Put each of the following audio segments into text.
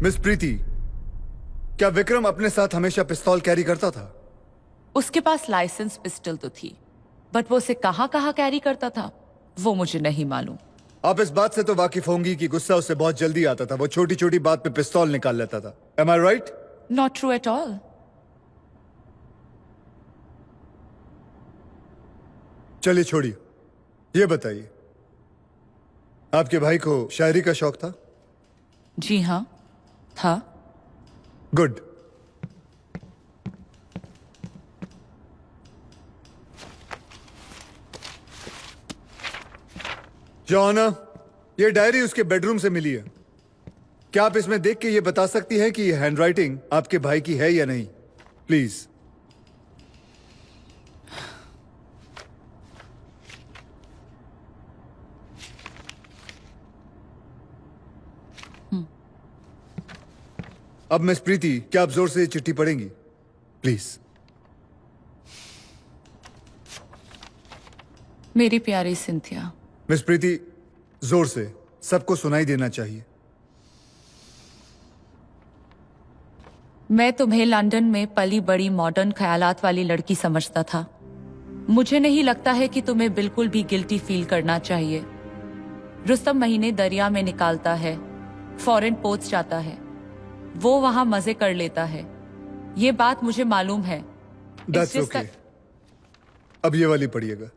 Miss प्रीति, क्या विक्रम अपने साथ हमेशा पिस्तौल कैरी करता था? उसके पास लाइसेंस पिस्टल तो थी, बट वो उसे कहां कहां कैरी करता था वो मुझे नहीं मालूम। आप इस बात से तो वाकिफ होंगी कि गुस्सा उसे बहुत जल्दी आता था। वो छोटी छोटी बात पे पिस्तौल निकाल लेता था। Am I right? Not true at all. चलिए छोड़िए, ये बताइए, आपके भाई को शायरी का शौक था? जी हाँ, था। गुड। जॉन, ये डायरी उसके बेडरूम से मिली है। क्या आप इसमें देख के ये बता सकती हैं कि ये हैंडराइटिंग आपके भाई की है या नहीं? प्लीज। अब मिस प्रीति, क्या आप जोर से ये चिट्ठी पढ़ेंगी? प्लीज। मेरी प्यारी सिंथिया। मिस प्रीति, जोर से, सबको सुनाई देना चाहिए। मैं तुम्हें लंदन में पली बड़ी मॉडर्न ख्यालात वाली लड़की समझता था। मुझे नहीं लगता है कि तुम्हें बिल्कुल भी गिल्टी फील करना चाहिए। रुस्तम महीने दरिया में निकालता है, फॉरेन पोस्ट जाता है, वो वहां मजे कर लेता है। ये बात मुझे मालूम है। That's okay. अब ये वाली पढ़िएगा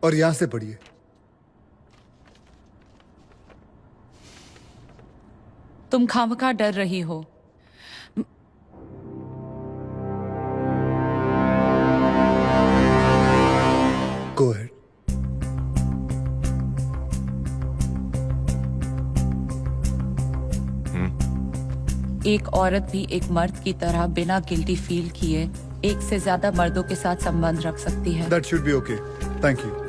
और यहां से पढ़िए। तुम खामखा डर रही हो। Go ahead. एक औरत भी एक मर्द की तरह बिना गिल्टी फील किए एक से ज्यादा मर्दों के साथ संबंध रख सकती है। That should be okay. Thank you.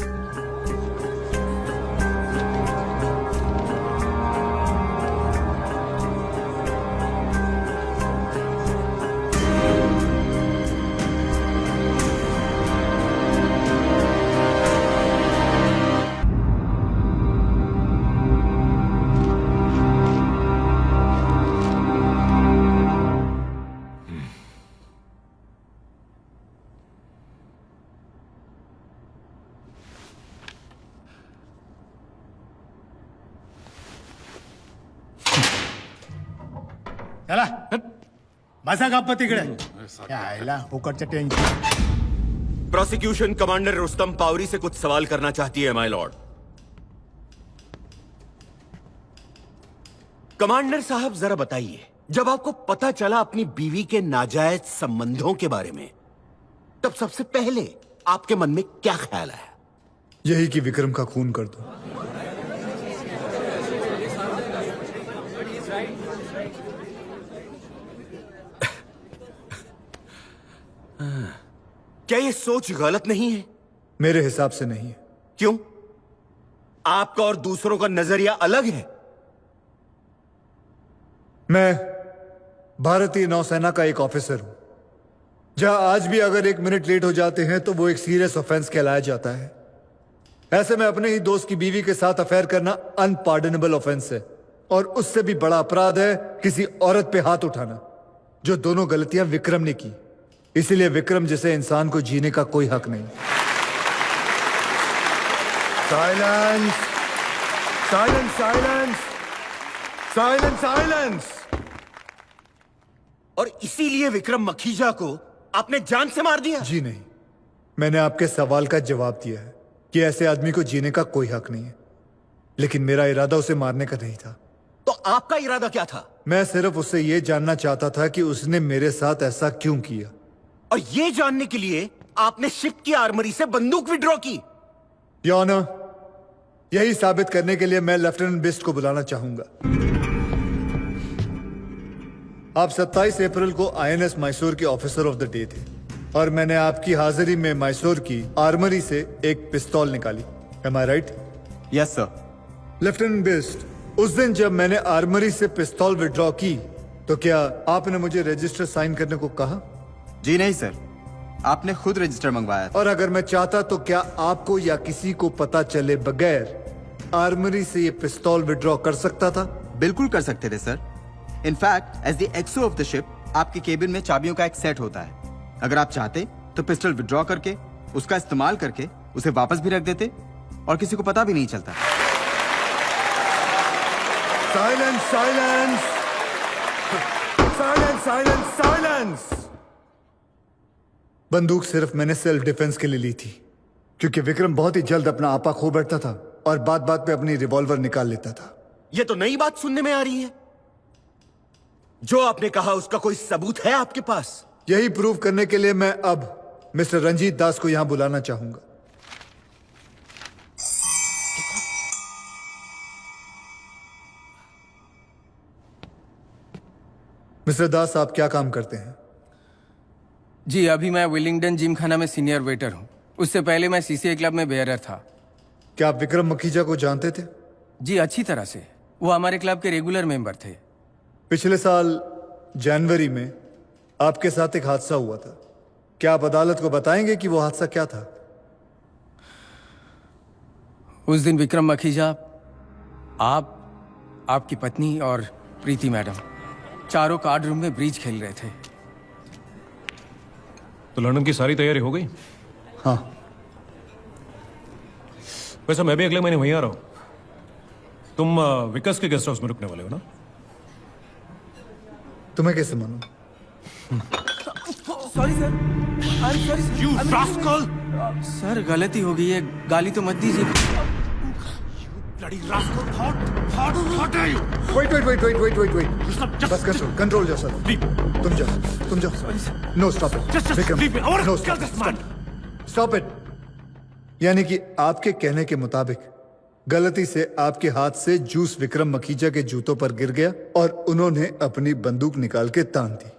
चला बसा गप्प तिकडे यायला फुकटचं tension. Prosecution commander Rustam Pavri से कुछ सवाल करना चाहती है माय लॉर्ड। कमांडर साहब जरा बताइए, जब आपको पता चला अपनी बीवी के नाजायज संबंधों के बारे में, तब सबसे पहले आपके मन में क्या ख्याल आया? यही कि विक्रम का खून कर दो। क्या ये सोच गलत नहीं है? मेरे हिसाब से नहीं है। क्यों? आपका और दूसरों का नजरिया अलग है। मैं भारतीय नौसेना का एक ऑफिसर हूं, जहां आज भी अगर 1 मिनट लेट हो जाते हैं तो वो एक सीरियस ऑफेंस कहलाया जाता है। ऐसे में अपने ही दोस्त की बीवी के साथ अफेयर करना अनपार्डनेबल ऑफेंस है, और उससे भी बड़ा अपराध है किसी औरत पे हाथ उठाना, जो दोनों गलतियां विक्रम ने की। इसीलिए विक्रम जैसे इंसान को जीने का कोई हक नहीं। Silence silence silence silence silence. और इसीलिए विक्रम मखीजा को आपने जान से मार दिया? जी नहीं, मैंने आपके सवाल का जवाब दिया है कि ऐसे आदमी को जीने का कोई हक नहीं है, लेकिन मेरा इरादा उसे मारने का नहीं था। तो आपका इरादा क्या था? मैं सिर्फ उससे यह जानना चाहता था कि उसने मेरे साथ ऐसा क्यों किया। और ये जानने के लिए आपने शिप की आर्मरी से बंदूक विड्रॉ की? योर ऑनर, यही साबित करने के लिए मैं लेफ्टिनेंट बिस्ट को बुलाना चाहूंगा। आप 27 अप्रैल को आईएनएस मैसूर के ऑफिसर ऑफ द डे थे, और मैंने आपकी हाजिरी में मैसूर की आर्मरी से एक पिस्तौल निकाली। Am I right? Yes sir. Lieutenant Bisht, उस दिन जब मैंने आर्मरी से पिस्तौल विड्रॉ की, तो क्या आपने मुझे रजिस्टर साइन करने को कहा? जी नहीं सर, आपने खुद रजिस्टर मंगवाया था। और अगर मैं चाहता तो क्या आपको या किसी को पता चले बगैर आर्मरी से ये पिस्तौल विड्रॉ कर सकता था? बिल्कुल कर सकते थे sir. In fact as the XO of the ship आपके केबिन में चाबियों का एक सेट होता है। अगर आप चाहते तो पिस्टल विड्रॉ करके उसका इस्तेमाल करके उसे वापस भी रख देते और किसी को पता भी नहीं चलता। Silence silence silence silence silence. बंदूक सिर्फ मैंने सेल्फ डिफेंस के लिए ली थी, क्योंकि विक्रम बहुत ही जल्द अपना आपा खो बैठता था और बात बात पे अपनी रिवॉल्वर निकाल लेता था। ये तो नई बात सुनने में आ रही है। जो आपने कहा उसका कोई सबूत है आपके पास? यही प्रूव करने के लिए मैं अब मिस्टर रंजीत दास को यहां बुलाना चाहूंगा। मिस्टर दास, आप क्या काम करते हैं? जी अभी मैं विलिंगडन जिम खाना में सीनियर वेटर हूँ। उससे पहले मैं सीसीए क्लब में बेयरर था। क्या आप विक्रम मखीजा को जानते थे? जी अच्छी तरह से। वो हमारे क्लब के रेगुलर मेंबर थे। पिछले साल जनवरी में आपके साथ एक हादसा हुआ था। क्या आप अदालत को बताएंगे कि वो हादसा क्या था? उस दिन विक्रम मखीजा, आप, आपकी पत्नी और प्रीति मैडम चारों कार्ड रूम में ब्रीज खेल रहे थे। तो लंदन की सारी तैयारी हो गई? हाँ। वैसे मैं भी अगले महीने वहीं आ रहा हूं। तुम विकास के गेस्ट हाउस में रुकने वाले हो ना? तुम्हें कैसे मालूम? Sorry sir, You rascal! Sir गलती हो गई है, गाली तो मत दीजिए। Bloody rascal! What are you? Wait. बस कंट्रोल yourself. तुम जाओ. No, stop it. Vikram, no, stop it. यानी कि आपके कहने के मुताबिक गलती से आपके हाथ से जूस विक्रम मखीजा के जूतों पर गिर गया और उन्होंने अपनी बंदूक निकाल के तान दी।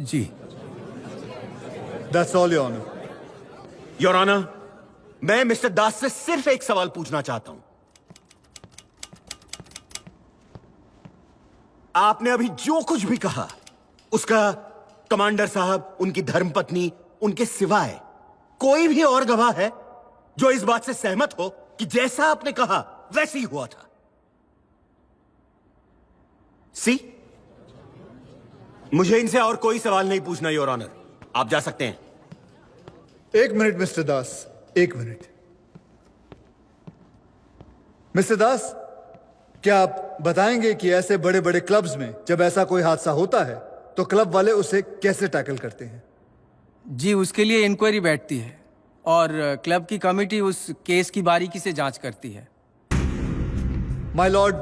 जी That's all, Your Honor. Your Honor, मैं मिस्टर दास से सिर्फ एक सवाल पूछना चाहता हूं। आपने अभी जो कुछ भी कहा उसका कमांडर साहब, उनकी धर्मपत्नी, उनके सिवाय कोई भी और गवाह है जो इस बात से सहमत हो कि जैसा आपने कहा वैसे ही हुआ था? सी, मुझे इनसे और कोई सवाल नहीं पूछना योर ऑनर। आप जा सकते हैं। एक मिनट मिस्टर दास, एक मिनट। मिस्टर दास, क्या आप बताएंगे कि ऐसे बड़े बड़े क्लब्स में जब ऐसा कोई हादसा होता है तो क्लब वाले उसे कैसे टैकल करते हैं? जी उसके लिए इंक्वायरी बैठती है और क्लब की कमेटी उस केस की बारीकी से जांच करती है। माय लॉर्ड,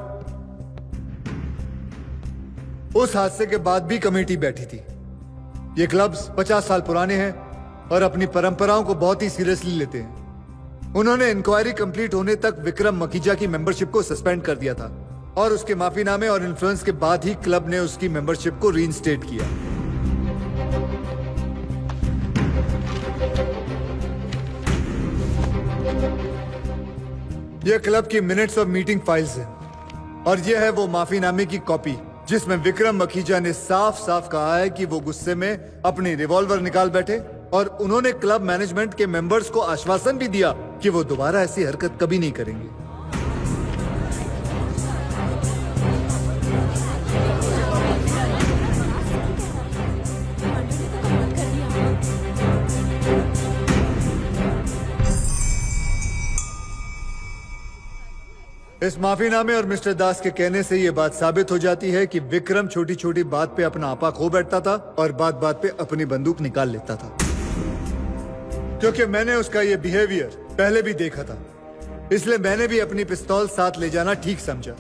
उस हादसे के बाद भी कमेटी बैठी थी। ये क्लब्स 50 साल पुराने हैं और अपनी परंपराओं को बहुत ही सीरियसली लेते हैं। उन्होंने इंक्वायरी कंप्लीट होने तक विक्रम मखीजा की मेंबरशिप को सस्पेंड कर दिया था और उसके माफीनामे और इन्फ्लुएंस के बाद ही क्लब ने उसकी मेंबरशिप को रीइंस्टेट किया। यह क्लब की मिनट्स और मीटिंग फाइल्स हैं और यह है वो माफीनामे की कॉपी जिसमें विक्रम मखीजा ने साफ साफ कहा है कि वो गुस्से में अपनी रिवॉल्वर निकाल बैठे और उन्होंने क्लब मैनेजमेंट के मेंबर्स को आश्वासन भी दिया कि वो दोबारा ऐसी हरकत कभी नहीं करेंगे। इस माफीनामे और मिस्टर दास के कहने से यह बात साबित हो जाती है कि विक्रम छोटी छोटी बात पे अपना आपा खो बैठता था और बात बात पे अपनी बंदूक निकाल लेता था, क्योंकि मैंने उसका यह बिहेवियर पहले भी देखा था, इसलिए मैंने भी अपनी पिस्तौल साथ ले जाना ठीक समझा।